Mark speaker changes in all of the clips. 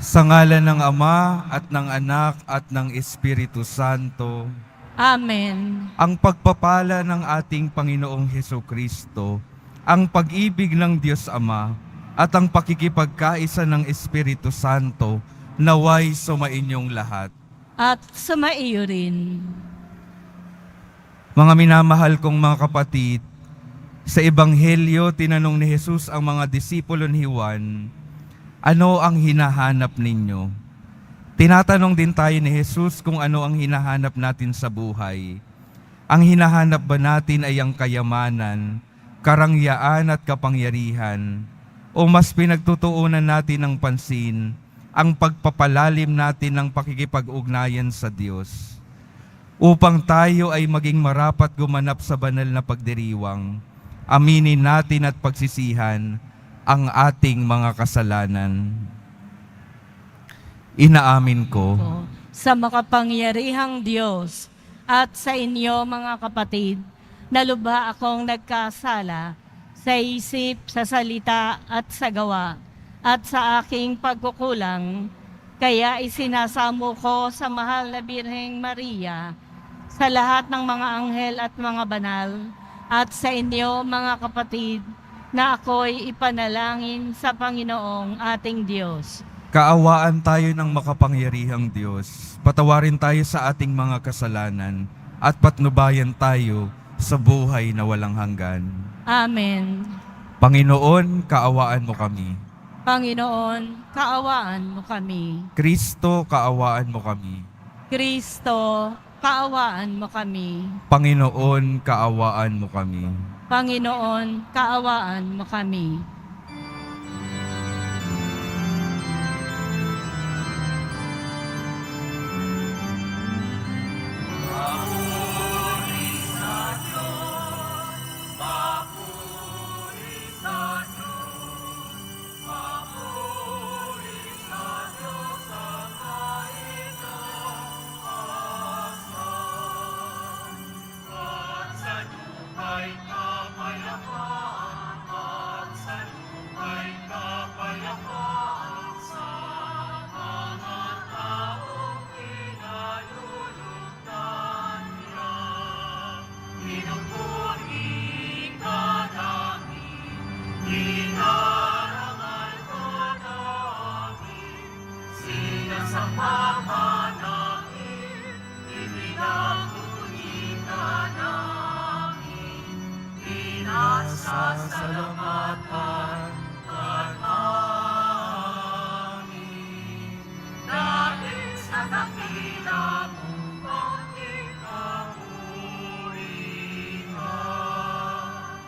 Speaker 1: Sa ngalan ng Ama at ng Anak at ng Espiritu Santo,
Speaker 2: Amen.
Speaker 1: ang pagpapala ng ating Panginoong Hesukristo, ang pag-ibig ng Diyos Ama, at ang pakikipagkaisa ng Espiritu Santo, naway sumainyong lahat.
Speaker 2: At sumaiyo rin.
Speaker 1: Mga minamahal kong mga kapatid, sa Ebanghelyo, tinanong ni Jesus ang mga disipulo ni Juan, ano ang hinahanap ninyo? Tinatanong din tayo ni Jesus kung ano ang hinahanap natin sa buhay. Ang hinahanap ba natin ay ang kayamanan, karangyaan at kapangyarihan? O mas pinagtutuunan natin ng pansin ang pagpapalalim natin ng pakikipag-ugnayan sa Diyos? Upang tayo ay maging marapat gumanap sa banal na pagdiriwang, aminin natin at pagsisihan ang ating mga kasalanan. Inaamin ko
Speaker 2: Sa makapangyarihang Diyos at sa inyo mga kapatid, na lubha akong nagkasala sa isip, sa salita at sa gawa at sa aking pagkukulang, kaya isinasamo ko sa mahal na Birheng Maria, sa lahat ng mga anghel at mga banal, at sa inyo mga kapatid, na ako'y ipanalangin sa Panginoong ating Diyos.
Speaker 1: kaawaan tayo ng makapangyarihang Diyos. Patawarin tayo sa ating mga kasalanan at patnubayan tayo sa buhay na walang hanggan.
Speaker 2: Amen.
Speaker 1: Panginoon, kaawaan mo kami.
Speaker 2: Panginoon, kaawaan mo kami.
Speaker 1: Kristo, kaawaan mo kami.
Speaker 2: Kristo, kaawaan mo kami.
Speaker 1: Panginoon, kaawaan mo kami.
Speaker 2: Panginoon, kaawaan mo kami.
Speaker 1: Sasalamatan ka namin dahil sa dakila mong pagkikahuringan.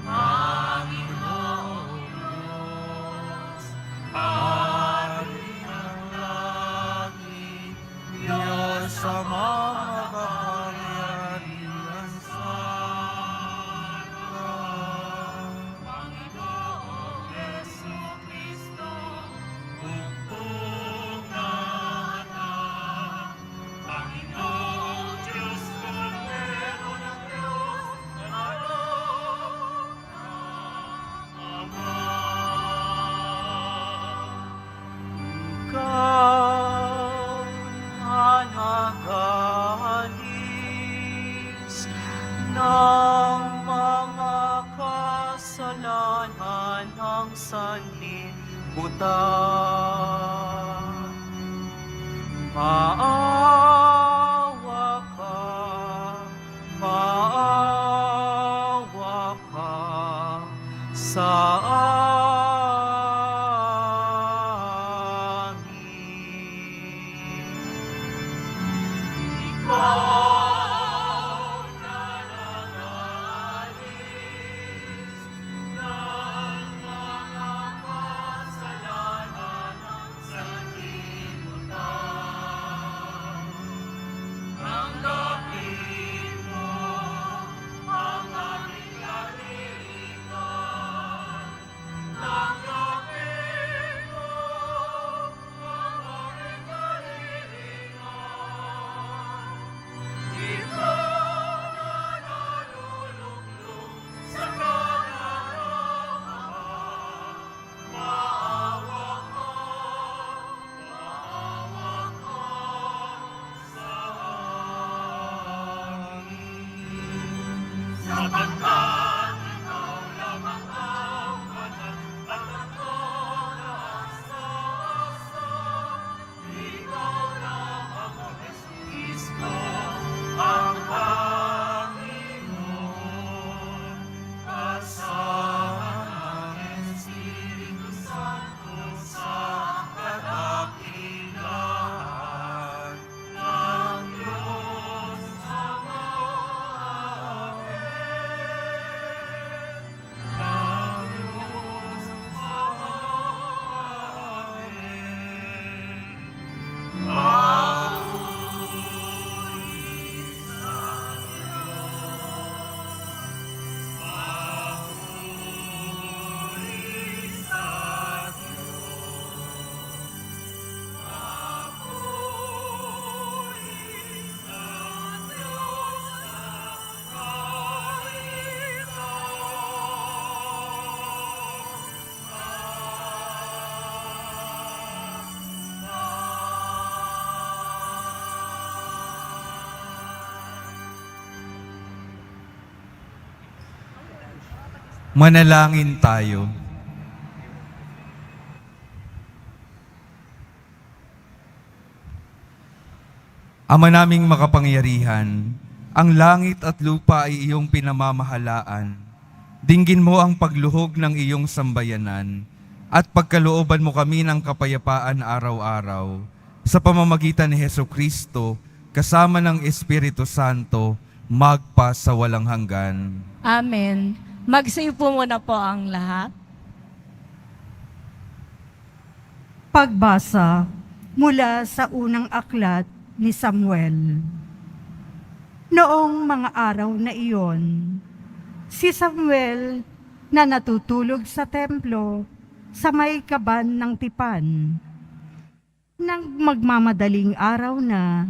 Speaker 1: Panginoong Diyos, Hari ng langit, Diyos sa mga makapangyarihan sa ng mga kasalanan ng sanlibutan. Maawa ka sa Manalangin tayo. Ama naming makapangyarihan, ang langit at lupa ay iyong pinamamahalaan. Dinggin mo ang pagluhog ng iyong sambayanan at pagkalooban mo kami ng kapayapaan araw-araw sa pamamagitan ni Hesukristo kasama ng Espiritu Santo magpa sa walang hanggan.
Speaker 2: Amen. Magsiupo muna po ang lahat.
Speaker 3: Pagbasa mula sa unang aklat ni Samuel. Noong mga araw na iyon, si Samuel na natutulog sa templo sa may kaban ng tipan. Nang magmamadaling araw na,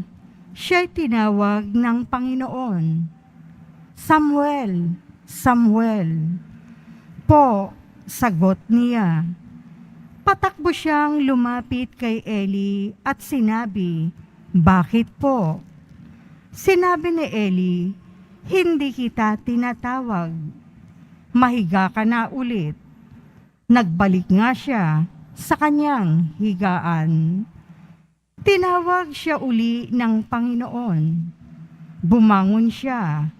Speaker 3: siya'y tinawag ng Panginoon. Samuel, Samuel. Po, sagot niya. Patakbo siyang lumapit kay Eli at sinabi, "Bakit po?" Sinabi ni Eli, "Hindi kita tinatawag. Mahiga ka na ulit." Nagbalik nga siya sa kanyang higaan. Tinawag siya uli ng Panginoon. Bumangon siya,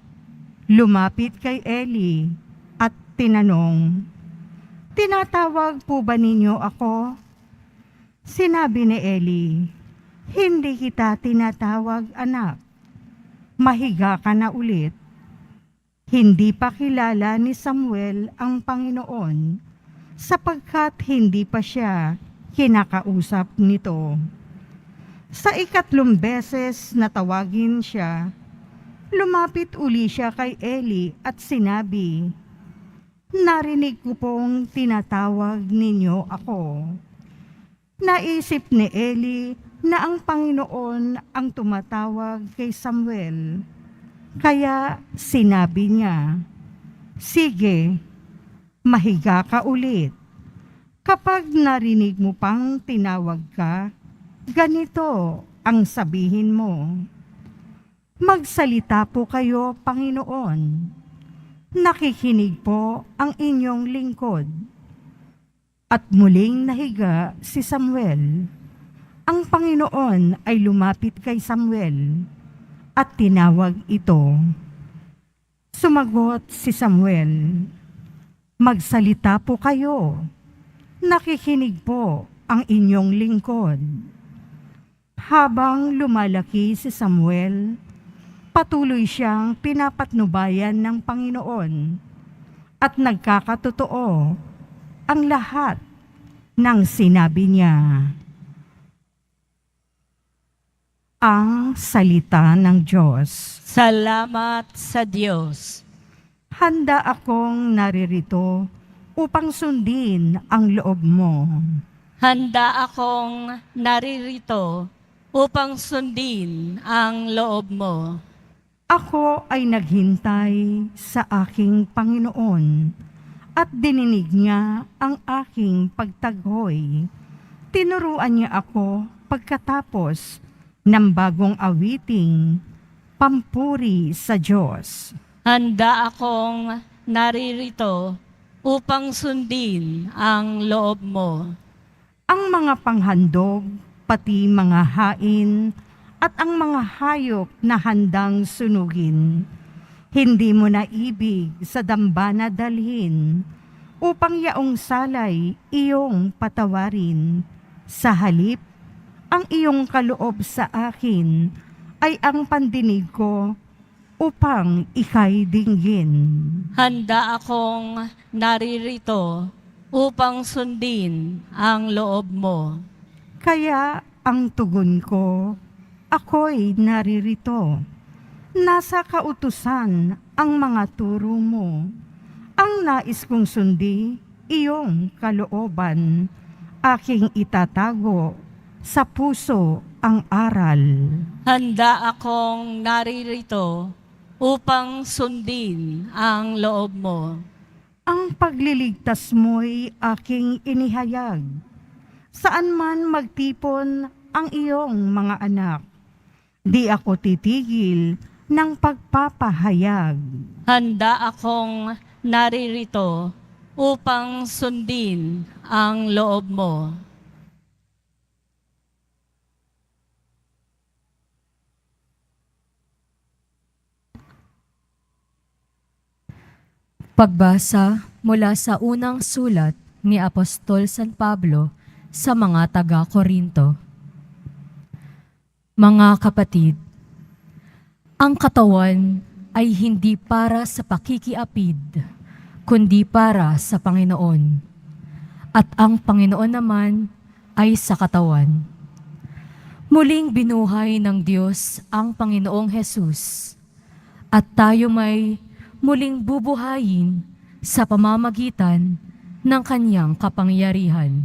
Speaker 3: lumapit kay Eli at tinanong, "Tinatawag po ba ninyo ako?" Sinabi ni Eli, "Hindi kita tinatawag, anak. Mahiga ka na ulit." Hindi pa kilala ni Samuel ang Panginoon sapagkat hindi pa siya kinakausap nito. Sa ikatlong beses na tawagin siya, lumapit uli siya kay Eli at sinabi, "Narinig ko pong tinatawag ninyo ako." Naisip ni Eli na ang Panginoon ang tumatawag kay Samuel. Kaya sinabi niya, "Sige, mahiga ka ulit. Kapag narinig mo pang tinawag ka, ganito ang sabihin mo, 'Magsalita po kayo, Panginoon. Nakikinig po ang inyong lingkod." At muling nahiga si Samuel. Ang Panginoon ay lumapit kay Samuel at tinawag ito. Sumagot si Samuel, "Magsalita po kayo. Nakikinig po ang inyong lingkod." Habang lumalaki si Samuel, patuloy siyang pinapatnubayan ng Panginoon at nagkakatotoo ang lahat ng sinabi niya. Ang salita ng Diyos.
Speaker 2: Salamat sa Diyos.
Speaker 3: Handa akong naririto upang sundin ang loob mo.
Speaker 2: Handa akong naririto upang sundin ang loob mo.
Speaker 3: Ako ay naghintay sa aking Panginoon at dininig niya ang aking pagtaghoy. Tinuruan niya ako pagkatapos ng bagong awiting pampuri sa Diyos.
Speaker 2: Handa akong naririto upang sundin ang loob mo.
Speaker 3: Ang mga panghandog, pati mga hain, at ang mga hayop na handang sunugin, hindi mo na ibig sa dambana dalhin, upang yaong salay iyong patawarin. Sa halip, ang iyong kaloob sa akin ay ang pandinig ko upang ika'y dinggin.
Speaker 2: Handa akong naririto upang sundin ang loob mo.
Speaker 3: Kaya ang tugon ko, ako'y naririto. Nasa kautusan ang mga turo mo. Ang nais kong sundi, iyong kalooban. Aking itatago sa puso ang aral.
Speaker 2: Handa akong naririto upang sundin ang loob mo.
Speaker 3: Ang pagliligtas mo'y aking inihayag. Saan man magtipon ang iyong mga anak, di ako titigil ng pagpapahayag.
Speaker 2: Handa akong naririto upang sundin ang loob mo.
Speaker 4: Pagbasa mula sa unang sulat ni Apostol San Pablo sa mga taga-Korinto. Mga kapatid, ang katawan ay hindi para sa pakikiapid, kundi para sa Panginoon. At ang Panginoon naman ay sa katawan. Muling binuhay ng Diyos ang Panginoong Hesus, at tayo may muling bubuhayin sa pamamagitan ng kanyang kapangyarihan.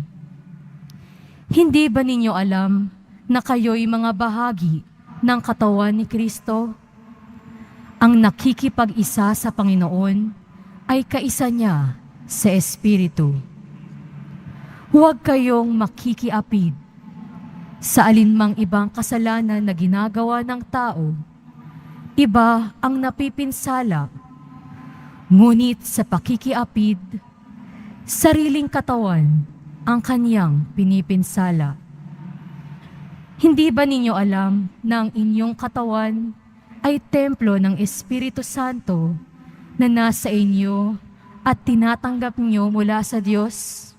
Speaker 4: Hindi ba ninyo alam na kayo'y mga bahagi ng katawan ni Kristo? Ang nakikipag-isa sa Panginoon ay kaisa niya sa Espiritu. Huwag kayong makikiapid sa alinmang ibang kasalanan na ginagawa ng tao. Iba ang napipinsala. Ngunit sa pakikiapid, sariling katawan ang kanyang pinipinsala. Hindi ba ninyo alam na ang inyong katawan ay templo ng Espiritu Santo na nasa inyo at tinatanggap nyo mula sa Diyos?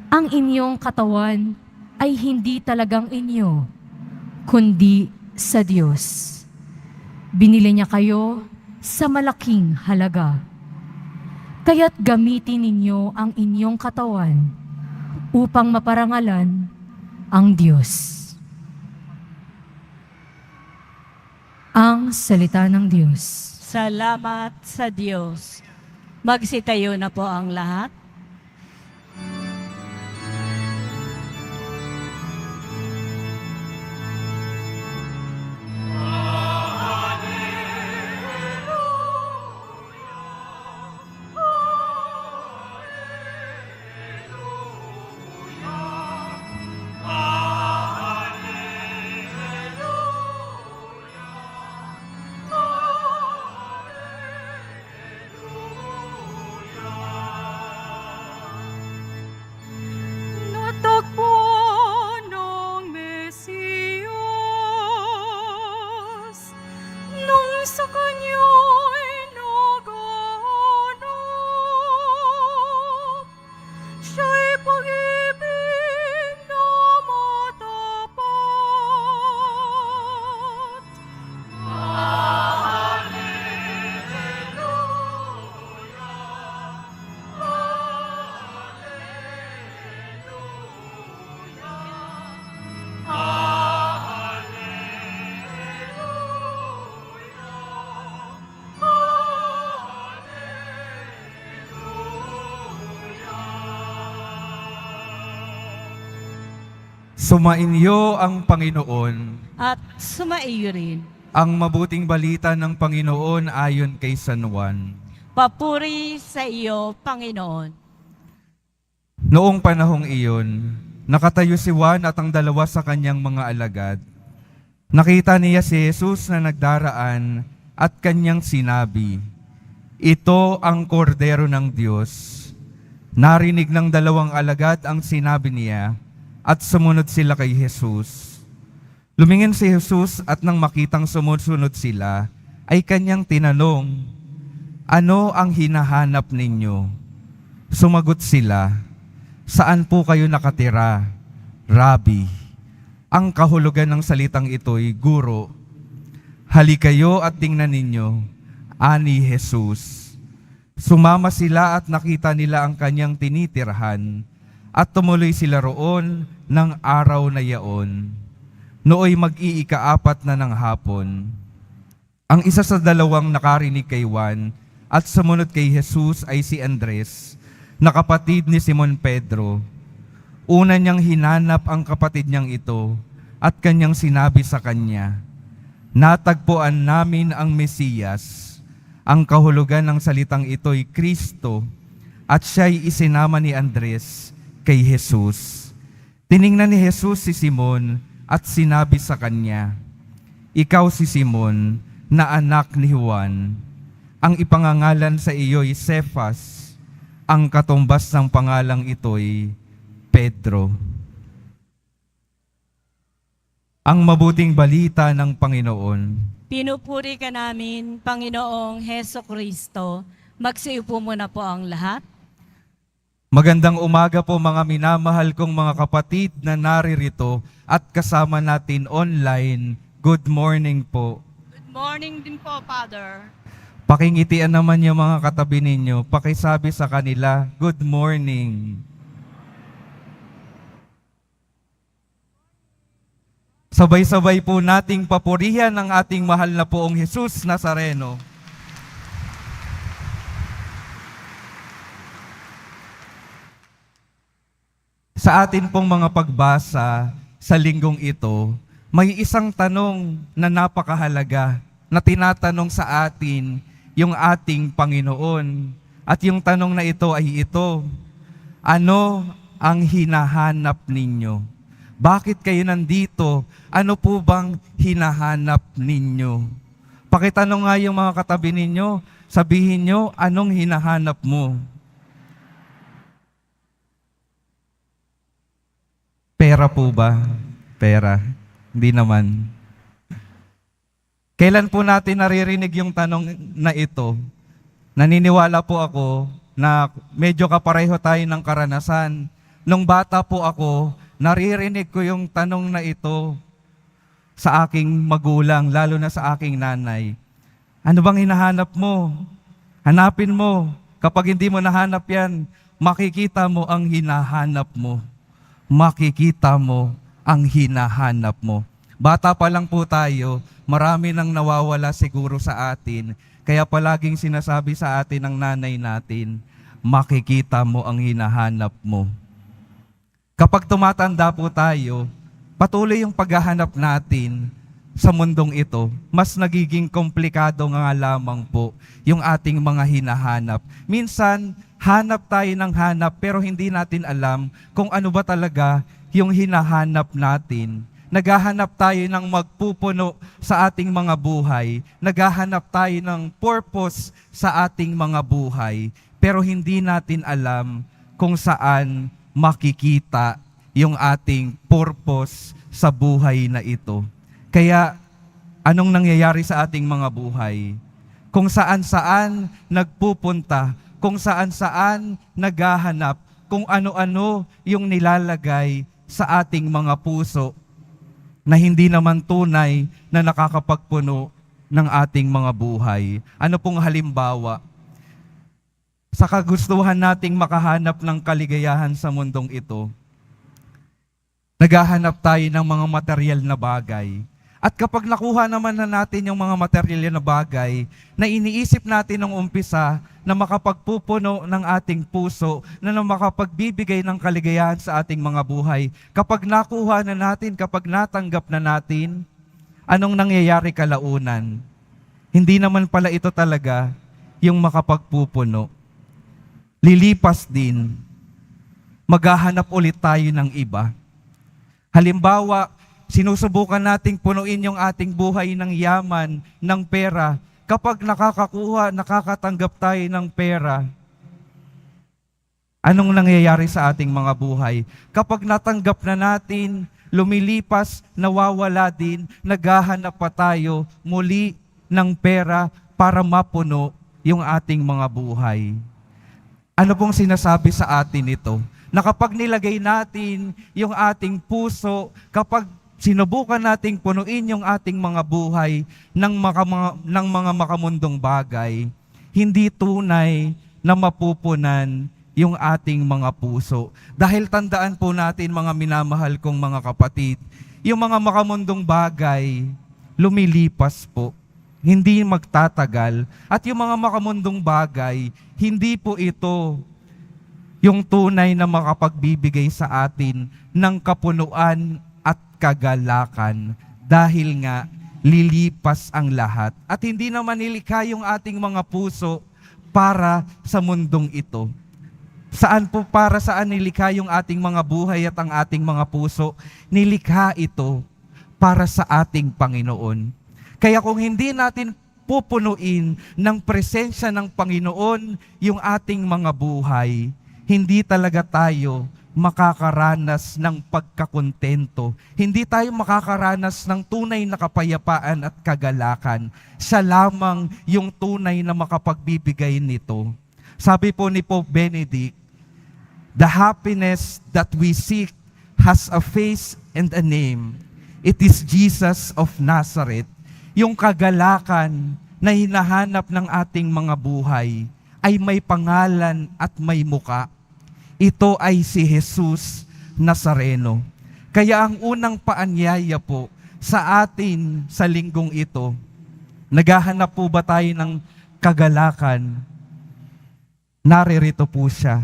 Speaker 4: Ang inyong katawan ay hindi talagang inyo, kundi sa Diyos. Binili niya kayo sa malaking halaga. Kaya't gamitin ninyo ang inyong katawan upang maparangalan ang Diyos. Ang salita ng Diyos.
Speaker 2: Salamat sa Diyos. Magsitayo na po ang lahat.
Speaker 3: sa kanya'y nagahanap. Siya'y pag-ibig na matapat.
Speaker 1: Sumainyo ang Panginoon.
Speaker 2: At sumaiyo rin.
Speaker 1: Ang mabuting balita ng Panginoon ayon kay San Juan.
Speaker 2: Papuri sa iyo, Panginoon.
Speaker 1: Noong panahong iyon, nakatayo si Juan at ang dalawa sa kanyang mga alagad. Nakita niya si Jesus na nagdaraan at kanyang sinabi, "Ito ang kordero ng Diyos." Narinig ng dalawang alagad ang sinabi niya at sumunod sila kay Jesus. Lumingin si Jesus at nang makitang sumusunod sila, ay kanyang tinanong, "Ano ang hinahanap ninyo?" Sumagot sila, "Saan po kayo nakatira, Rabi?" Ang kahulugan ng salitang ito'y guro. "Halikayo at tingnan ninyo," ani Jesus. Sumama sila at nakita nila ang kanyang tinitirhan, at tumuloy sila roon ng araw na yaon. Nooy mag-iika-4 na ng hapon. Ang isa sa dalawang nakarinig kay Juan at sumunod kay Jesus ay si Andres, na kapatid ni Simon Pedro. Una niyang hinanap ang kapatid niyang ito at kanyang sinabi sa kanya, "Natagpuan namin ang Mesiyas." Ang kahulugan ng salitang ito'y Kristo, at siya'y isinama ni Andres kay Jesus. Tiningnan ni Jesus si Simon at sinabi sa kanya, "Ikaw si Simon, na anak ni Juan. ang ipangangalan sa iyo'y Cephas, ang katumbas ng pangalang ito'y Pedro. Ang mabuting balita ng Panginoon.
Speaker 2: Pinupuri ka namin, Panginoong Heso Kristo. Magsiupo muna po ang lahat.
Speaker 1: Magandang umaga po mga minamahal kong mga kapatid na naririto at kasama natin online. Good morning po.
Speaker 2: Good morning din po, Father.
Speaker 1: Pakingitian naman yung mga katabi ninyo. Pakisabi sa kanila, good morning. Sabay-sabay po nating papurihan ang ating mahal na poong Jesus Nazareno. Sa atin pong mga pagbasa sa linggong ito, may isang tanong na napakahalaga na tinatanong sa atin yung ating Panginoon. At yung tanong na ito ay ito, ano ang hinahanap ninyo? Bakit kayo nandito? Ano po bang hinahanap ninyo? Pakitanong nga yung mga katabi ninyo, sabihin nyo, anong hinahanap mo? Pera po ba? Pera. Hindi naman. Kailan po natin naririnig yung tanong na ito? Naniniwala po ako na medyo kapareho tayo ng karanasan. Nung bata po ako, naririnig ko yung tanong na ito sa aking magulang, lalo na sa aking nanay. Ano bang hinahanap mo? Hanapin mo. Kapag hindi mo nahanap yan, makikita mo ang hinahanap mo. Makikita mo ang hinahanap mo. Bata pa lang po tayo, marami nang nawawala siguro sa atin. Kaya palaging sinasabi sa atin ng nanay natin, makikita mo ang hinahanap mo. Kapag tumatanda po tayo, patuloy yung paghahanap natin sa mundong ito, mas nagiging komplikado nga lamang po yung ating mga hinahanap. Minsan, hanap tayo ng hanap pero hindi natin alam kung ano ba talaga yung hinahanap natin. Naghahanap tayo ng magpupuno sa ating mga buhay. Naghahanap tayo ng purpose sa ating mga buhay. Pero hindi natin alam kung saan makikita yung ating purpose sa buhay na ito. Kaya, anong nangyayari sa ating mga buhay? Kung saan-saan nagpupunta, kung saan-saan naghahanap, kung ano-ano yung nilalagay sa ating mga puso na hindi naman tunay na nakakapagpuno ng ating mga buhay. Ano pong halimbawa? Sa kagustuhan nating makahanap ng kaligayahan sa mundong ito, naghahanap tayo ng mga material na bagay. At kapag nakuha naman na natin yung mga material na bagay, na iniisip natin ng umpisa na makapagpupuno ng ating puso, na makapagbibigay ng kaligayahan sa ating mga buhay, kapag nakuha na natin, kapag natanggap na natin, anong nangyayari kalaunan? Hindi naman pala ito talaga yung makapagpupuno. Lilipas din, maghahanap ulit tayo ng iba. Halimbawa, sinusubukan nating punuin yung ating buhay ng yaman, ng pera. Kapag nakakatanggap tayo ng pera, anong nangyayari sa ating mga buhay? Kapag natanggap na natin, lumilipas, nawawala din, naghahanap pa tayo muli ng pera para mapuno yung ating mga buhay. Ano pong sinasabi sa atin ito? Na kapag nilagay natin yung ating puso, kapag sinubukan nating punuin yung ating mga buhay ng mga makamundong bagay, hindi tunay na mapupunan yung ating mga puso. Dahil tandaan po natin mga minamahal kong mga kapatid, yung mga makamundong bagay, lumilipas po. Hindi magtatagal. At yung mga makamundong bagay, hindi po ito yung tunay na makapagbibigay sa atin ng kapunuan at kagalakan. Dahil nga, lilipas ang lahat. At hindi naman nilikha yung ating mga puso para sa mundong ito. Para saan nilikha yung ating mga buhay at ang ating mga puso? Nilikha ito para sa ating Panginoon. Kaya kung hindi natin pupunuin ng presensya ng Panginoon yung ating mga buhay, hindi talaga tayo makakaranas ng pagkakontento. Hindi tayo makakaranas ng tunay na kapayapaan at kagalakan. Siya lamang yung tunay na makapagbibigay nito. Sabi po ni Pope Benedict, the happiness that we seek has a face and a name. It is Jesus of Nazareth. Yung kagalakan na hinahanap ng ating mga buhay ay may pangalan at may muka. Ito ay si Jesus Nazareno. Kaya ang unang paanyaya po sa atin sa linggong ito, naghahanap po ba tayo ng kagalakan? Naririto po siya,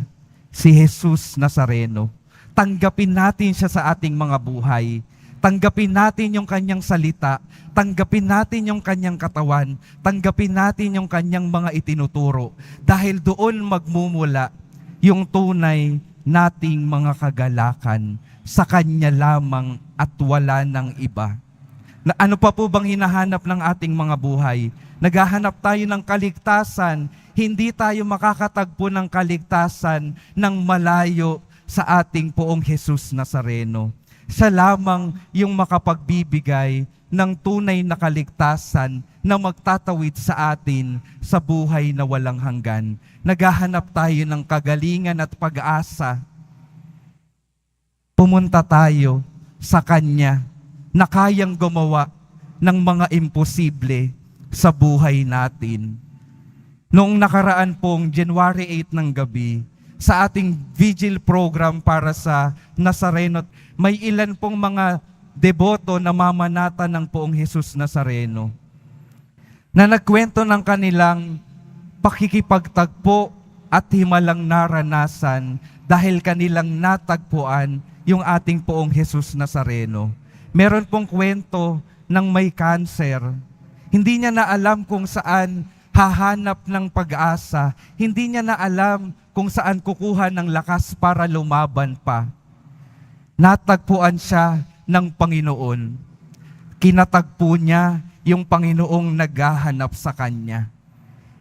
Speaker 1: si Jesus Nazareno. Tanggapin natin siya sa ating mga buhay. Tanggapin natin yung kanyang salita. Tanggapin natin yung kanyang katawan. Tanggapin natin yung kanyang mga itinuturo. Dahil doon magmumula yung tunay nating mga kagalakan sa Kanya lamang at wala ng iba. Na ano pa po bang hinahanap ng ating mga buhay? Naghahanap tayo ng kaligtasan. Hindi tayo makakatagpo ng kaligtasan ng malayo sa ating Poong Jesus Nazareno. Siya lamang yung makapagbibigay ng tunay na kaligtasan na magtatawid sa atin sa buhay na walang hanggan. Naghahanap tayo ng kagalingan at pag-asa. Pumunta tayo sa Kanya na kayang gumawa ng mga imposible sa buhay natin. Noong nakaraan pong January 8 ng gabi, sa ating vigil program para sa Nazareno, may ilan pong mga deboto na mamanata ng Poong Jesus Nazareno na nagkwento ng kanilang pakikipagtagpo at himalang naranasan dahil kanilang natagpuan yung ating Poong Jesus Nazareno. Meron pong kwento ng may cancer. Hindi niya na alam kung saan hahanap ng pag-asa. Hindi niya na alam kung saan kukuha ng lakas para lumaban pa. Natagpuan siya ng Panginoon. Kinatagpo niya yung Panginoong naghahanap sa kanya.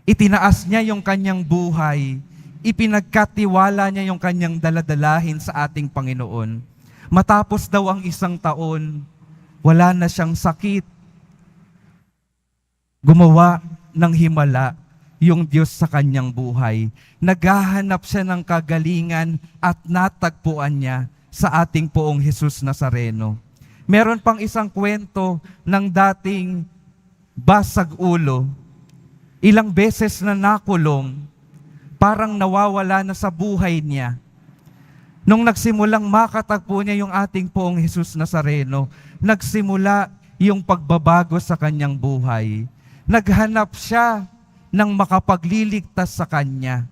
Speaker 1: Itinaas niya yung kanyang buhay. Ipinagkatiwala niya yung kanyang daladalahin sa ating Panginoon. Matapos daw ang 1 taon, wala na siyang sakit. Gumawa ng himala yung Diyos sa kanyang buhay. Naghahanap siya ng kagalingan at natagpuan niya sa ating Poong Jesus Nazareno. Meron pang isang kwento ng dating basag ulo. Ilang beses na nakulong, parang nawawala na sa buhay niya. Nung nagsimulang makatagpo niya yung ating Poong Jesus Nazareno, nagsimula yung pagbabago sa kanyang buhay. Naghanap siya ng makapagliligtas sa kanya.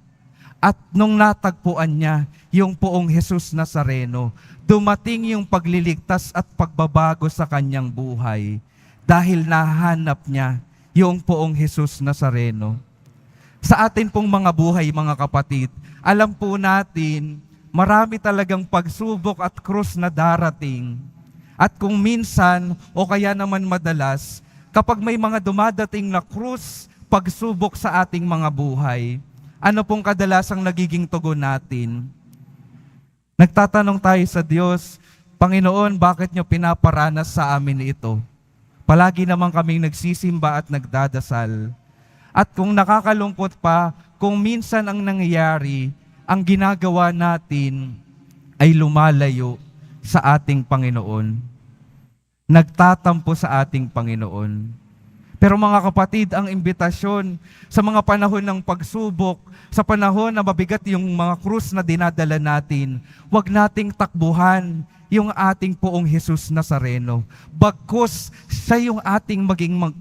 Speaker 1: At nung natagpuan niya yung Poong Jesus Nazareno, dumating yung pagliligtas at pagbabago sa kanyang buhay dahil nahanap niya yung Poong Jesus Nazareno. Sa atin pong mga buhay, mga kapatid, alam po natin, marami talagang pagsubok at krus na darating. At kung minsan o kaya naman madalas, kapag may mga dumadating na krus, pagsubok sa ating mga buhay, ano pong kadalasang nagiging tugon natin? Nagtatanong tayo sa Diyos, Panginoon, bakit niyo pinaparanas sa amin ito? Palagi naman kaming nagsisimba at nagdadasal. At kung nakakalungkot pa, kung minsan ang nangyayari, ang ginagawa natin ay lumalayo sa ating Panginoon. Nagtatampo sa ating Panginoon. Pero mga kapatid, ang imbitasyon sa mga panahon ng pagsubok, sa panahon na mabigat yung mga krus na dinadala natin, huwag nating takbuhan yung ating Poong Jesus Nazareno. Bagkus, siya yung ating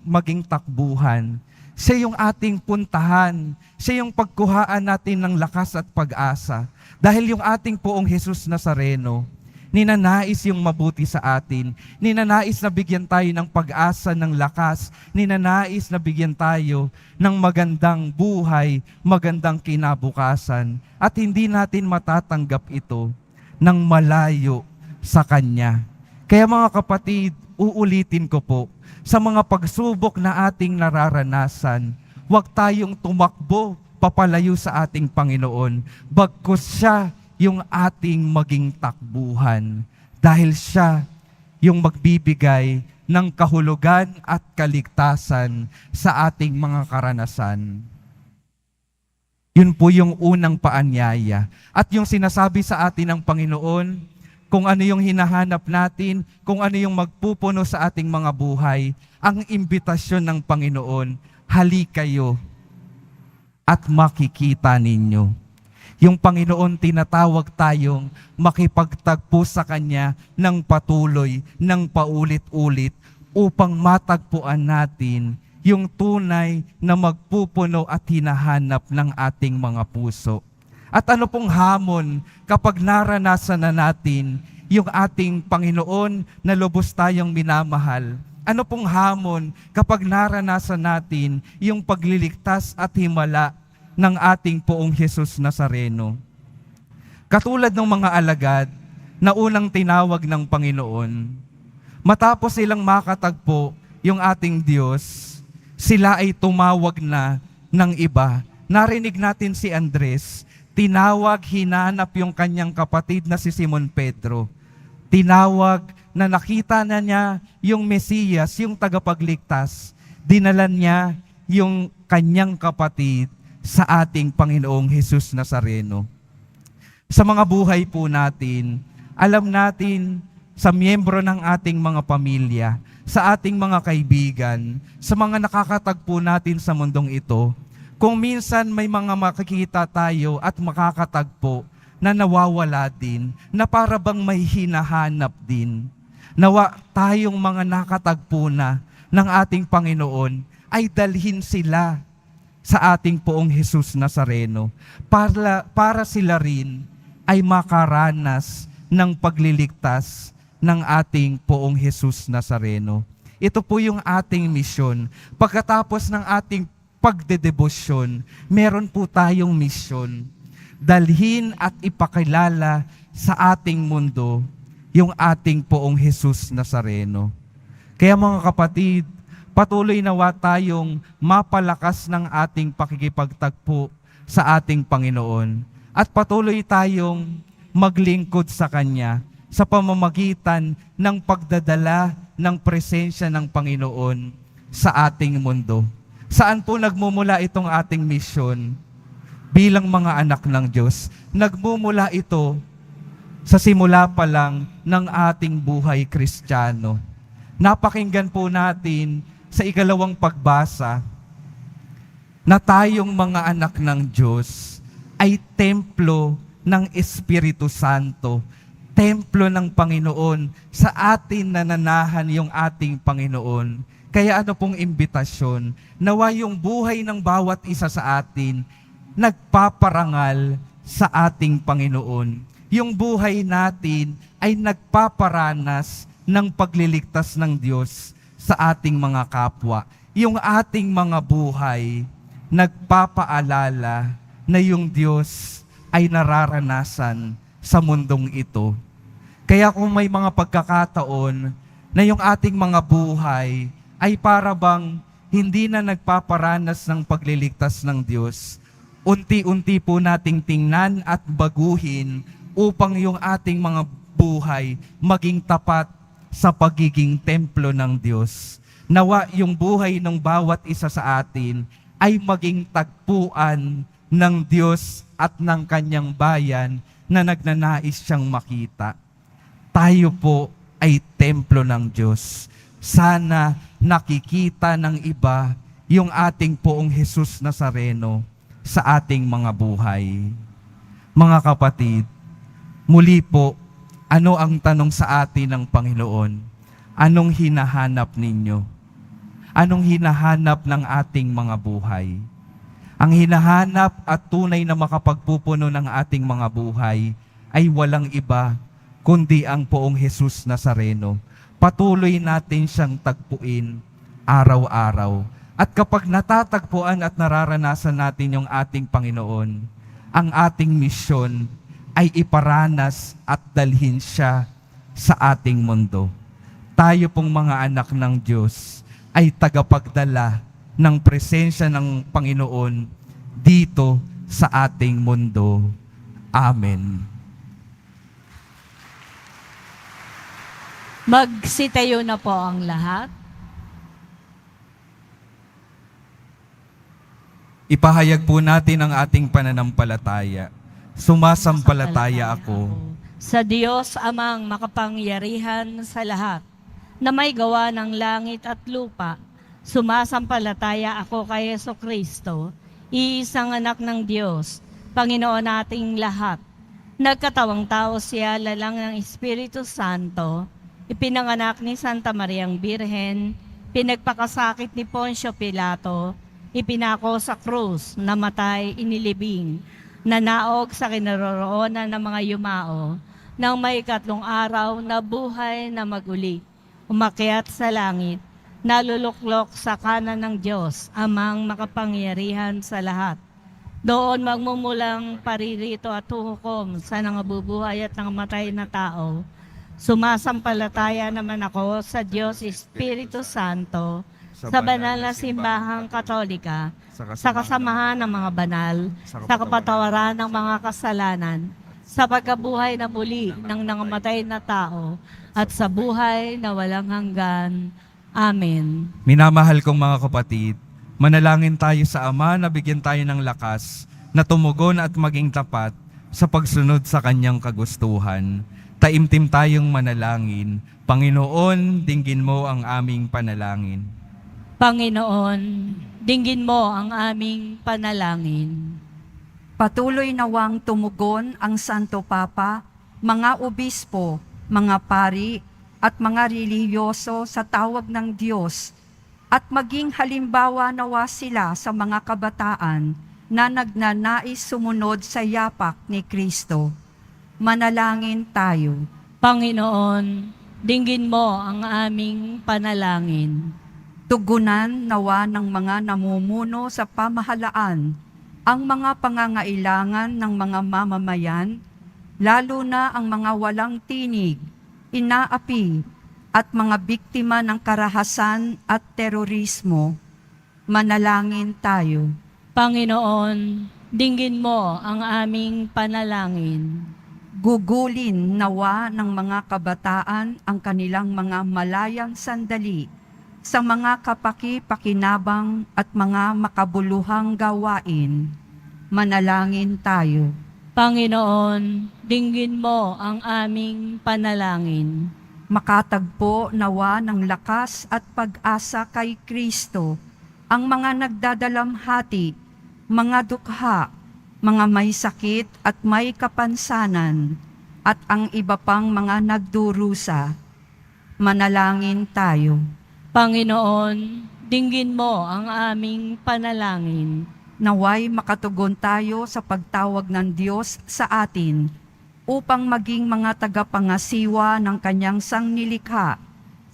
Speaker 1: maging takbuhan. Siya yung ating puntahan. Siya yung pagkuhaan natin ng lakas at pag-asa. Dahil yung ating Poong Jesus Nazareno, ninanais yung mabuti sa atin. Ninanais na bigyan tayo ng pag-asa, ng lakas. Ninanais na bigyan tayo ng magandang buhay, magandang kinabukasan. At hindi natin matatanggap ito ng malayo sa Kanya. Kaya mga kapatid, uulitin ko po, sa mga pagsubok na ating nararanasan, huwag tayong tumakbo papalayo sa ating Panginoon, bagkus siya yung ating maging takbuhan. Dahil siya yung magbibigay ng kahulugan at kaligtasan sa ating mga karanasan. Yun po yung unang paanyaya. At yung sinasabi sa atin ng Panginoon, kung ano yung hinahanap natin, kung ano yung magpupuno sa ating mga buhay, ang imbitasyon ng Panginoon, hali kayo at makikita ninyo. Yung Panginoon tinatawag tayong makipagtagpo sa Kanya ng patuloy, ng paulit-ulit, upang matagpuan natin yung tunay na magpupuno at hinahanap ng ating mga puso. At ano pong hamon kapag naranasan na natin yung ating Panginoon na lubos tayong minamahal? Ano pong hamon kapag naranasan natin yung pagliligtas at himala ng ating Poong Jesus Nazareno? Katulad ng mga alagad na unang tinawag ng Panginoon, matapos silang makatagpo yung ating Diyos, sila ay tumawag na ng iba. Narinig natin si Andres, tinawag, hinanap yung kanyang kapatid na si Simon Pedro. Tinawag na nakita na niya yung Mesiyas, yung tagapagligtas. Dinalan niya yung kanyang kapatid sa ating Panginoong Jesus Nazareno. Sa mga buhay po natin, alam natin sa miyembro ng ating mga pamilya, sa ating mga kaibigan, sa mga nakakatagpo natin sa mundong ito, kung minsan may mga makikita tayo at makakatagpo na nawawala din, na para bang may hinahanap din, nawa tayong mga nakatagpo na ng ating Panginoon ay dalhin sila sa ating Poong Jesus Nazareno para sila rin ay makaranas ng pagliligtas ng ating Poong Jesus Nazareno. Ito po yung ating misyon. Pagkatapos ng ating pagdedebosyon, meron po tayong misyon. Dalhin at ipakilala sa ating mundo yung ating Poong Jesus Nazareno. Kaya mga kapatid, patuloy nawa tayong mapalakas ng ating pakikipagtagpo sa ating Panginoon at patuloy tayong maglingkod sa Kanya sa pamamagitan ng pagdadala ng presensya ng Panginoon sa ating mundo. Saan po nagmumula itong ating misyon bilang mga anak ng Diyos? Nagmumula ito sa simula pa lang ng ating buhay Kristiyano. Napakinggan po natin sa ikalawang pagbasa na tayong mga anak ng Diyos ay templo ng Espiritu Santo, templo ng Panginoon, sa atin nananahan yung ating Panginoon. Kaya ano pong imbitasyon? Nawa yung buhay ng bawat isa sa atin nagpaparangal sa ating Panginoon. Yung buhay natin ay nagpaparanas ng pagliligtas ng Diyos sa ating mga kapwa. Yung ating mga buhay, nagpapaalala na yung Diyos ay nararanasan sa mundong ito. Kaya kung may mga pagkakataon na yung ating mga buhay ay para bang hindi na nagpaparanas ng pagliligtas ng Diyos, unti-unti po nating tingnan at baguhin upang yung ating mga buhay maging tapat sa pagiging templo ng Diyos. Nawa yung buhay ng bawat isa sa atin ay maging tagpuan ng Diyos at ng Kanyang bayan na nagnanais siyang makita. Tayo po ay templo ng Diyos. Sana nakikita ng iba yung ating Poong Jesus Nazareno sa ating mga buhay. Mga kapatid, muli po, ano ang tanong sa atin ng Panginoon? Anong hinahanap ninyo? Anong hinahanap ng ating mga buhay? Ang hinahanap at tunay na makapagpupuno ng ating mga buhay ay walang iba kundi ang Poong Jesus Nazareno. Patuloy natin siyang tagpuin araw-araw. At kapag natatagpuan at nararanasan natin yung ating Panginoon, ang ating misyon ay iparanas at dalhin siya sa ating mundo. tayo pong mga anak ng Diyos ay tagapagdala ng presensya ng Panginoon dito sa ating mundo. Amen.
Speaker 2: Magsitayo na po ang lahat.
Speaker 1: Ipahayag po natin ang ating pananampalataya. Sumasampalataya ako
Speaker 2: Sa Diyos amang makapangyarihan sa lahat, na may gawa ng langit at lupa. Sumasampalataya ako kay Jesucristo, iisang anak ng Diyos, Panginoon nating lahat. Nagkatawang tao siya, lalang ng Espiritu Santo, ipinanganak ni Santa Mariang Birhen, pinagpakasakit ni Poncio Pilato, ipinako sa krus, namatay, inilibing, nanaog sa kinaroroonan ng mga yumao, nang may 3 araw na buhay na maguli, umakyat sa langit, naluluklok sa kanan ng Diyos, amang makapangyarihan sa lahat. Doon magmumulang paririto at huhukom sa nangabubuhay at nangamatay na tao. Sumasampalataya naman ako sa Diyos Espiritu Santo, sa banal na simbahang katolika, sa kasamahan ng mga banal, sa kapatawaran ng mga kasalanan, sa pagkabuhay na muli ng nangamatay na tao, at sa buhay na walang hanggan. Amen.
Speaker 1: Minamahal kong mga kapatid, manalangin tayo sa Ama na bigyan tayo ng lakas na tumugon at maging tapat sa pagsunod sa Kanyang kagustuhan. Taimtim tayong manalangin. Panginoon, dinggin mo ang aming panalangin.
Speaker 2: Panginoon, dinggin mo ang aming panalangin.
Speaker 3: Patuloy nawang tumugon ang Santo Papa, mga obispo, mga pari, at mga relihiyoso sa tawag ng Diyos, at maging halimbawa nawa sila sa mga kabataan na nagnanais sumunod sa yapak ni Kristo. Manalangin tayo.
Speaker 2: Panginoon, dinggin mo ang aming panalangin.
Speaker 3: Tugunan nawa ng mga namumuno sa pamahalaan ang mga pangangailangan ng mga mamamayan, lalo na ang mga walang tinig, inaapi, at mga biktima ng karahasan at terorismo. Manalangin tayo.
Speaker 2: Panginoon, dinggin mo ang aming panalangin.
Speaker 3: Gugulin nawa ng mga kabataan ang kanilang mga malayang sandali sa mga kapaki-pakinabang at mga makabuluhang gawain. Manalangin tayo.
Speaker 2: Panginoon, dinggin mo ang aming panalangin.
Speaker 3: Makatagpo nawa ng lakas at pag-asa kay Kristo ang mga nagdadalamhati, mga dukha, mga may sakit at may kapansanan, at ang iba pang mga nagdurusa. Manalangin tayo.
Speaker 2: Panginoon, dinggin mo ang aming panalangin.
Speaker 3: Naway makatugon tayo sa pagtawag ng Diyos sa atin upang maging mga tagapangasiwa ng Kanyang sangnilikha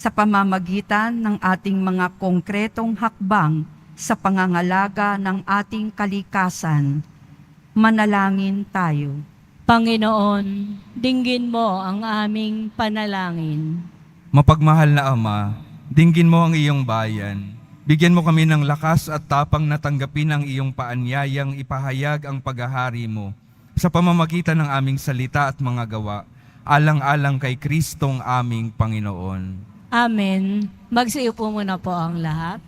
Speaker 3: sa pamamagitan ng ating mga konkretong hakbang sa pangangalaga ng ating kalikasan. Manalangin tayo.
Speaker 2: Panginoon, dinggin mo ang aming panalangin.
Speaker 1: Mapagmahal na Ama, dinggin mo ang iyong bayan. Bigyan mo kami ng lakas at tapang na tanggapin ang iyong paanyayang ipahayag ang paghahari mo sa pamamagitan ng aming salita at mga gawa, alang-alang kay Kristong aming Panginoon.
Speaker 2: Amen. Magsiupo muna po ang lahat.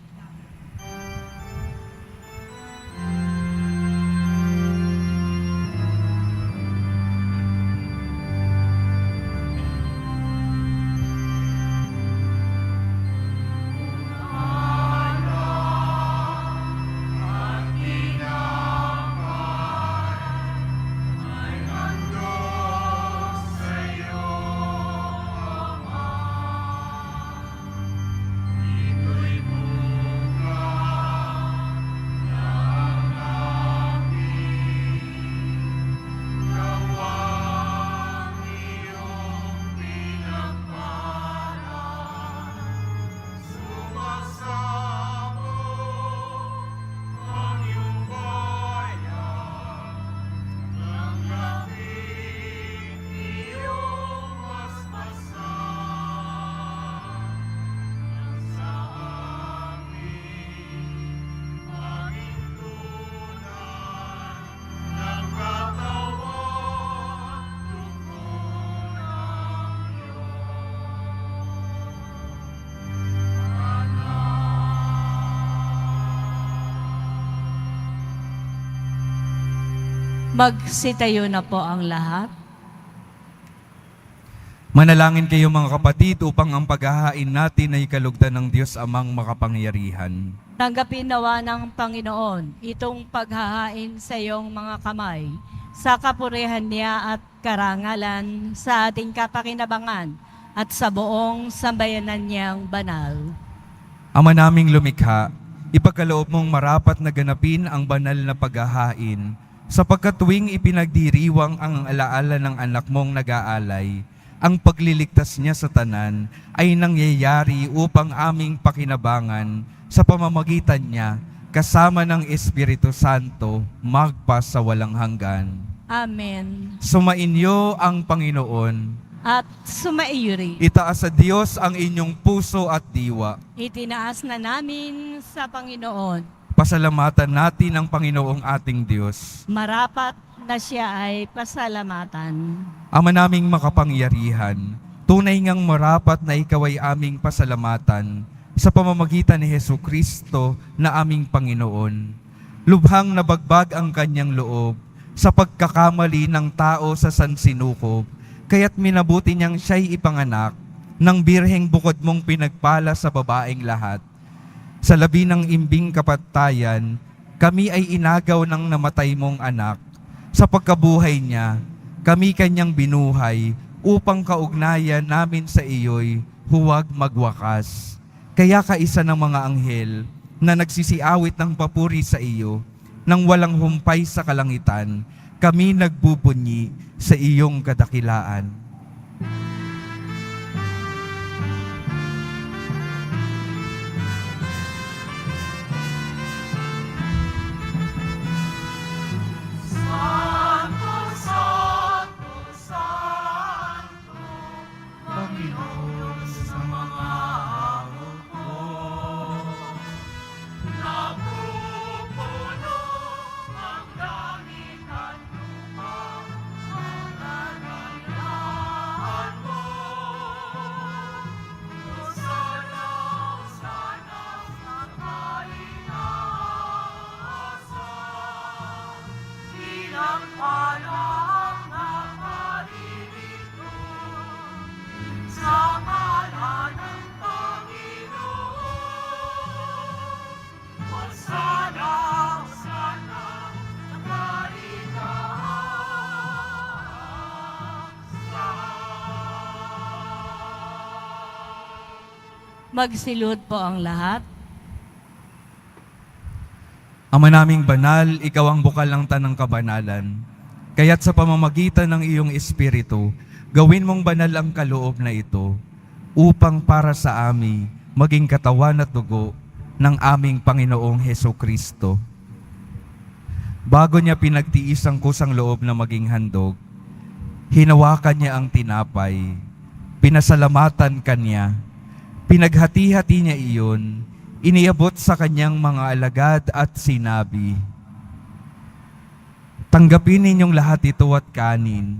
Speaker 2: Magsitayo na po ang lahat.
Speaker 1: Manalangin kayo mga kapatid upang ang paghahain natin ay kalugdan ng Diyos Amang makapangyarihan.
Speaker 2: Tanggapin nawa ng Panginoon itong paghahain sa iyong mga kamay, sa kapurihan niya at karangalan, sa ating kapakinabangan at sa buong sambayanan niyang banal.
Speaker 1: Ama naming lumikha, ipagkaloob mong marapat na ganapin ang banal na paghahain, sapagkat tuwing ipinagdiriwang ang alaala ng anak mong nag-aalay, ang pagliligtas niya sa tanan ay nangyayari upang aming pakinabangan sa pamamagitan niya kasama ng Espiritu Santo magpa sa walang hanggan.
Speaker 2: Amen.
Speaker 1: Sumainyo ang Panginoon.
Speaker 2: At sumaiyo rin.
Speaker 1: Itaas sa Diyos ang inyong puso at diwa.
Speaker 2: Itinaas na namin sa Panginoon.
Speaker 1: Pasalamatan natin ang Panginoong ating Diyos.
Speaker 2: Marapat na siya ay pasalamatan.
Speaker 1: Ama naming makapangyarihan, tunay ngang marapat na ikaw ay aming pasalamatan sa pamamagitan ni Jesucristo na aming Panginoon. Lubhang nabagbag ang kanyang loob sa pagkakamali ng tao sa sansinukob, kaya't minabuti niyang siya'y ipanganak ng birheng bukod mong pinagpala sa babaeng lahat. Sa labi ng imbing kapatayan, kami ay inagaw ng namatay mong anak. Sa pagkabuhay niya, kami kanyang binuhay upang kaugnayan namin sa iyo'y huwag magwakas. Kaya kaisa ng mga anghel na nagsisiawit ng papuri sa iyo, nang walang humpay sa kalangitan, kami nagbubunyi sa iyong kadakilaan.
Speaker 2: Magsilud po ang lahat.
Speaker 1: Ama naming banal, ikaw ang bukal ng tanang kabanalan. Kaya't sa pamamagitan ng iyong Espiritu, gawin mong banal ang kaloob na ito, upang para sa amin maging katawan at dugo ng aming Panginoong Hesukristo. Bago niya pinagtiis ang kusang loob na maging handog, hinawakan niya ang tinapay, pinasalamatan kanya, pinaghati-hati niya iyon, iniabot sa kanyang mga alagad at sinabi, "Tanggapin ninyong lahat ito at kanin.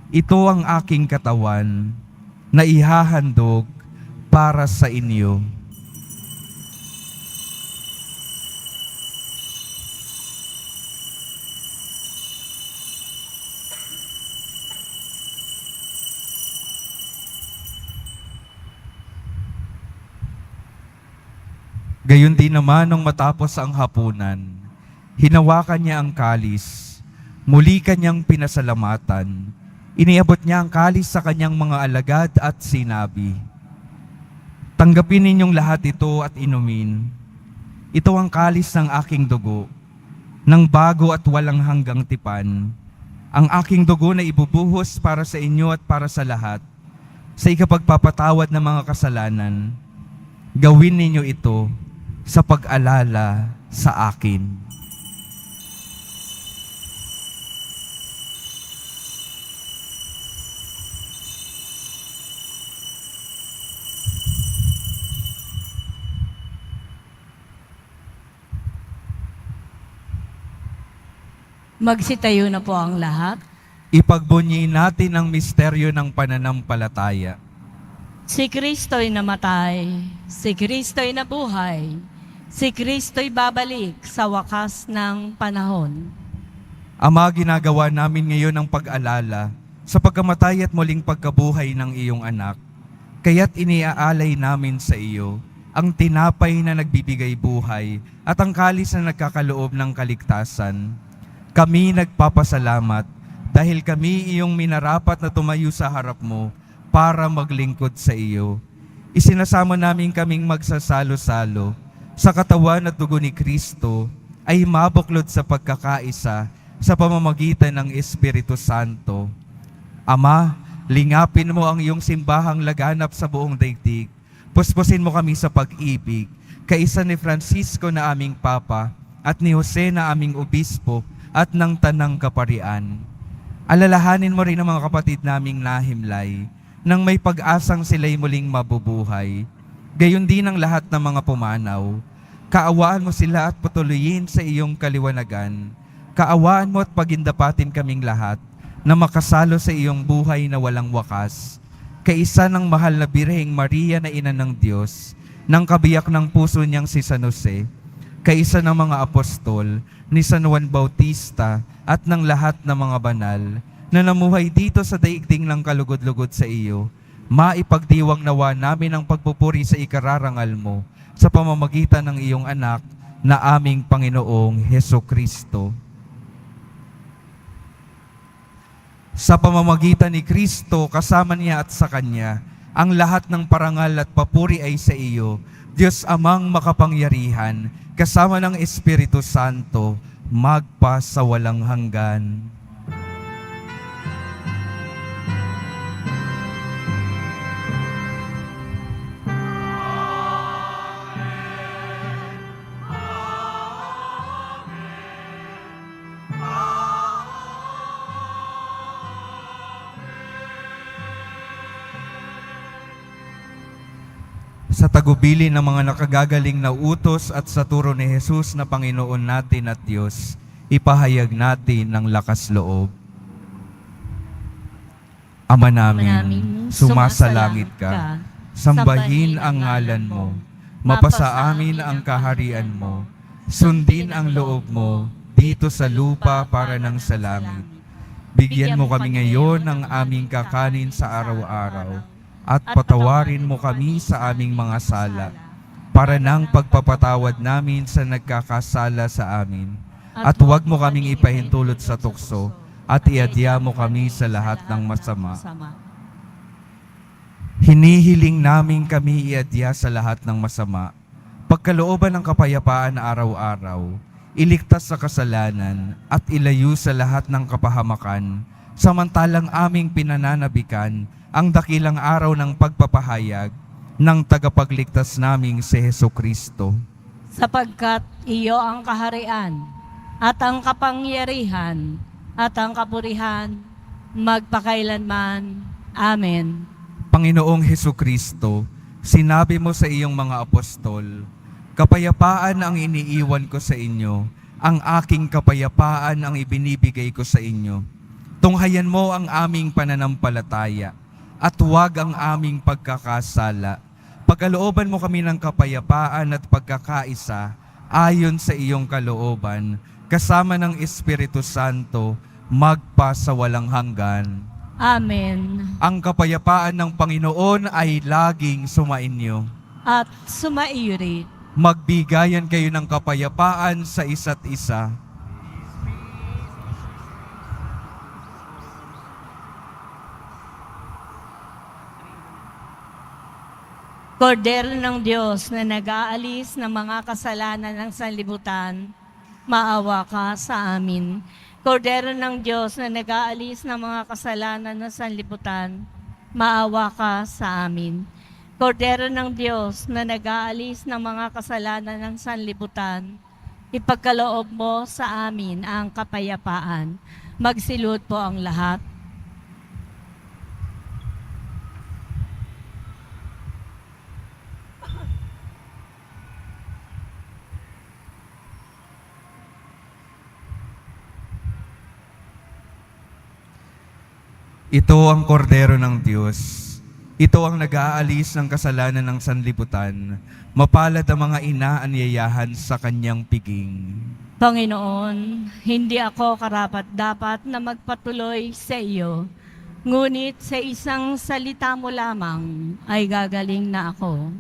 Speaker 1: Ito ang aking katawan na ihahandog para sa inyo." Gayon din naman nung matapos ang hapunan, hinawakan niya ang kalis, muli kanyang pinasalamatan, iniabot niya ang kalis sa kanyang mga alagad at sinabi, "Tanggapin ninyong lahat ito at inumin. Ito ang kalis ng aking dugo, ng bago at walang hanggang tipan. Ang aking dugo na ibubuhos para sa inyo at para sa lahat, sa ikapagpapatawad ng mga kasalanan. Gawin ninyo ito sa pag-alala sa akin."
Speaker 2: Magsitayo na po ang lahat.
Speaker 1: Ipagbunyi natin ang misteryo ng pananampalataya.
Speaker 2: Si Kristo'y namatay, si Kristo'y nabuhay, si Kristo'y babalik sa wakas ng panahon.
Speaker 1: Ama, ginagawa namin ngayon ang pag-alala sa pagkamatay at muling pagkabuhay ng iyong anak. Kaya't iniaalay namin sa iyo ang tinapay na nagbibigay buhay at ang kalis na nagkakaloob ng kaligtasan. Kami nagpapasalamat dahil kami iyong minarapat na tumayo sa harap mo para maglingkod sa iyo. Isinasama namin kaming magsasalo-salo sa katawan at dugo ni Kristo ay mabuklod sa pagkakaisa sa pamamagitan ng Espiritu Santo. Ama, lingapin mo ang iyong simbahang laganap sa buong daigdig. Puspusin mo kami sa pag-ibig, kaisa ni Francisco na aming Papa at ni Jose na aming Obispo at ng Tanang Kaparian. Alalahanin mo rin ang mga kapatid naming nahimlay nang may pag-asang sila'y muling mabubuhay. Gayon din ang lahat ng mga pumanaw. Kaawaan mo sila at patuloyin sa iyong kaliwanagan. Kaawaan mo at pagindapatin kaming lahat na makasalo sa iyong buhay na walang wakas. Kaisa ng mahal na Birheng Maria na Ina ng Diyos, ng kabiyak ng puso niyang si San Jose, kaisa ng mga apostol, ni San Juan Bautista at ng lahat ng mga banal na namuhay dito sa daigdig ng kalugod-lugod sa iyo, maipagdiwang nawa namin ang pagpupuri sa ikararangal mo sa pamamagitan ng iyong anak na aming Panginoong Hesukristo. Sa pamamagitan ni Kristo, kasama niya at sa Kanya, ang lahat ng parangal at papuri ay sa iyo, Diyos Amang makapangyarihan, kasama ng Espiritu Santo, magpa sa walang hanggan. Sa tagubilin ng mga nakagagaling na utos at sa turo ni Jesus na Panginoon natin at Diyos, ipahayag natin ng lakas loob. Ama namin, sumasalangit ka, sambahin ang ngalan mo, mapasa amin ang kaharian mo, sundin ang loob mo dito sa lupa para ng sa langit. Bigyan mo kami ngayon ng aming kakanin sa araw-araw, at patawarin mo kami sa aming mga sala, para ng pagpapatawad namin sa nagkakasala sa amin. At huwag mo kaming ipahintulot sa tukso, at iadya mo kami sa lahat ng masama. Hinihiling namin kami iadya sa lahat ng masama, pagkalooban ng kapayapaan araw-araw, iligtas sa kasalanan, at ilayo sa lahat ng kapahamakan, samantalang aming pinananabikan ang dakilang araw ng pagpapahayag ng tagapagligtas naming si Hesukristo.
Speaker 2: Sapagkat iyo ang kaharian at ang kapangyarihan at ang kapurihan magpakailanman. Amen.
Speaker 1: Panginoong Hesukristo, sinabi mo sa iyong mga apostol, kapayapaan ang iniiwan ko sa inyo, ang aking kapayapaan ang ibinibigay ko sa inyo. Tunghayan mo ang aming pananampalataya at huwag ang aming pagkakasala. Pagkalooban mo kami ng kapayapaan at pagkakaisa ayon sa iyong kalooban, kasama ng Espiritu Santo, magpa sa walang hanggan.
Speaker 2: Amen.
Speaker 1: Ang kapayapaan ng Panginoon ay laging sumainyo.
Speaker 2: At sumaiyo rin.
Speaker 1: Magbigayan kayo ng kapayapaan sa isa't isa.
Speaker 2: Kordero ng Diyos na nag-aalis ng mga kasalanan ng sanlibutan, maawa ka sa amin. Kordero ng Diyos na nag-aalis ng mga kasalanan ng sanlibutan, maawa ka sa amin. Kordero ng Diyos na nag-aalis ng mga kasalanan ng sanlibutan, ipagkaloob mo sa amin ang kapayapaan. Magsilod po ang lahat.
Speaker 1: Ito ang kordero ng Diyos Ito ang nag-aalis ng kasalanan ng sanlibutan. Mapalad ang mga ina anyayahan sa kanyang piging.
Speaker 2: Panginoon, hindi ako karapat-dapat na magpatuloy sa iyo, ngunit sa isang salita mo lamang ay gagaling na ako.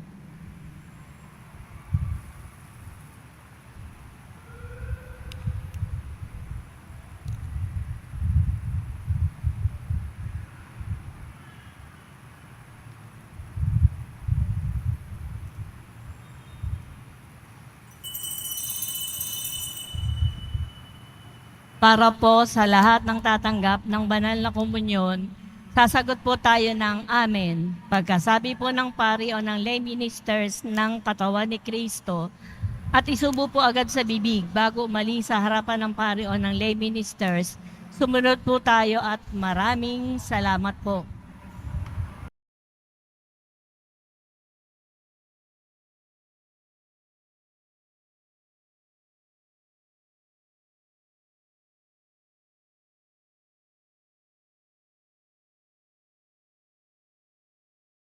Speaker 2: Para po sa lahat ng tatanggap ng banal na komunyon, sasagot po tayo ng Amen. Pagkasabi po ng pari o ng lay ministers ng katawan ni Kristo, at isubo po agad sa bibig bago umalis sa harapan ng pari o ng lay ministers, sumunod po tayo at maraming salamat po.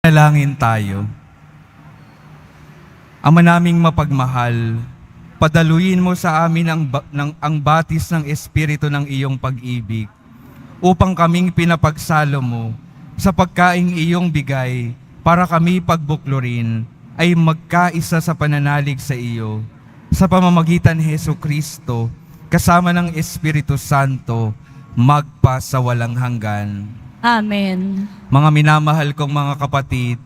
Speaker 1: Nalangin tayo. Ama naming mapagmahal, padaluin mo sa amin ang batis ng Espiritu ng iyong pag-ibig, upang kaming pinapagsalo mo sa pagkaing iyong bigay para kami pagbuklurin ay magkaisa sa pananalig sa iyo, sa pamamagitan ni Hesu Kristo, kasama ng Espiritu Santo, magpa sa walang hanggan.
Speaker 2: Amen.
Speaker 1: Mga minamahal kong mga kapatid,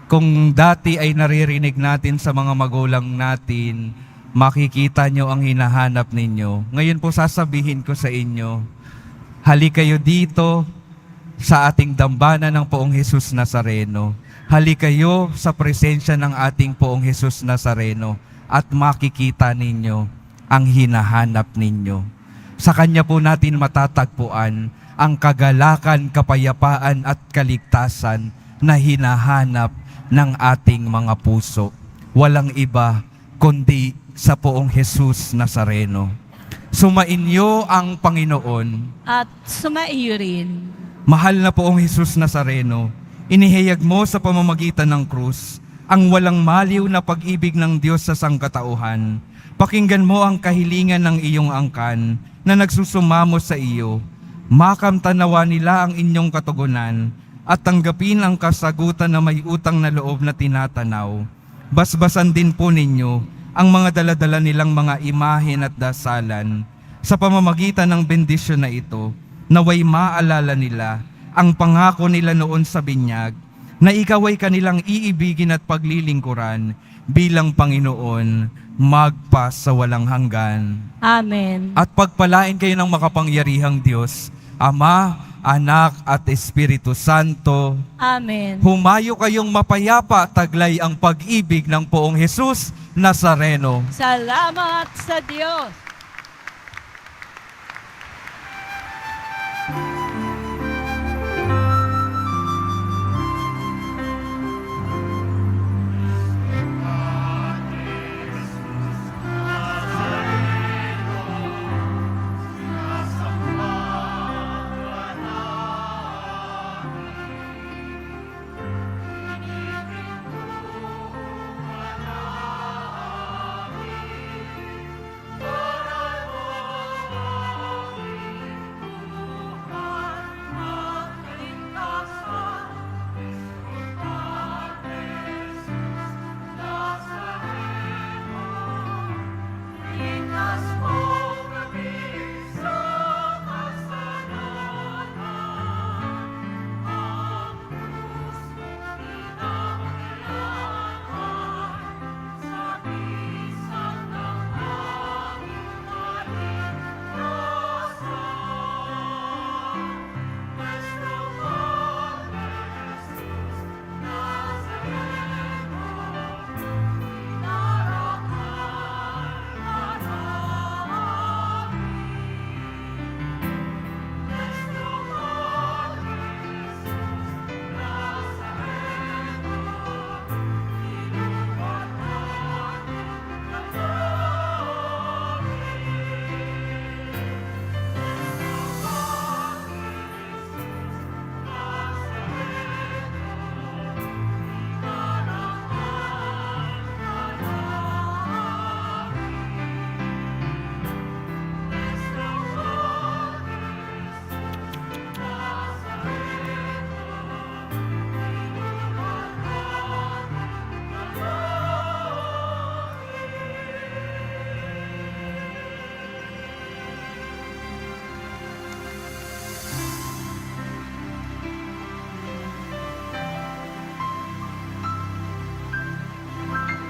Speaker 1: kung dati ay naririnig natin sa mga magulang natin, makikita nyo ang hinahanap ninyo. Ngayon po sasabihin ko sa inyo, halik kayo dito sa ating dambana ng Poong Jesus Nazareno. Halik kayo sa presensya ng ating Poong Jesus Nazareno at makikita ninyo ang hinahanap ninyo. Sa Kanya po natin matatagpuan ang kagalakan, kapayapaan at kaligtasan na hinahanap ng ating mga puso. Walang iba kundi sa Poong Jesus Nazareno. Sumainyo ang Panginoon.
Speaker 2: At sumaiyo rin.
Speaker 1: Mahal na Poong Jesus Nazareno, inihayag mo sa pamamagitan ng krus ang walang maliw na pag-ibig ng Diyos sa sangkatauhan. Pakinggan mo ang kahilingan ng iyong angkan na nagsusumamo sa iyo. Makamtanawa nila ang inyong katugunan at tanggapin ang kasagutan na may utang na loob na tinatanaw. Basbasan din po ninyo ang mga daladala nilang mga imahen at dasalan. Sa pamamagitan ng bendisyon na ito, naway maalala nila ang pangako nila noon sa binyag, na ikaw ay kanilang iibigin at paglilingkuran bilang Panginoon, magpa sa walang hanggan.
Speaker 2: Amen.
Speaker 1: At pagpalain kayo ng makapangyarihang Diyos, Ama, Anak at Espiritu Santo.
Speaker 2: Amen.
Speaker 1: Humayo kayong mapayapa, taglay ang pag-ibig ng Poong Jesus Nazareno.
Speaker 2: Salamat sa Diyos.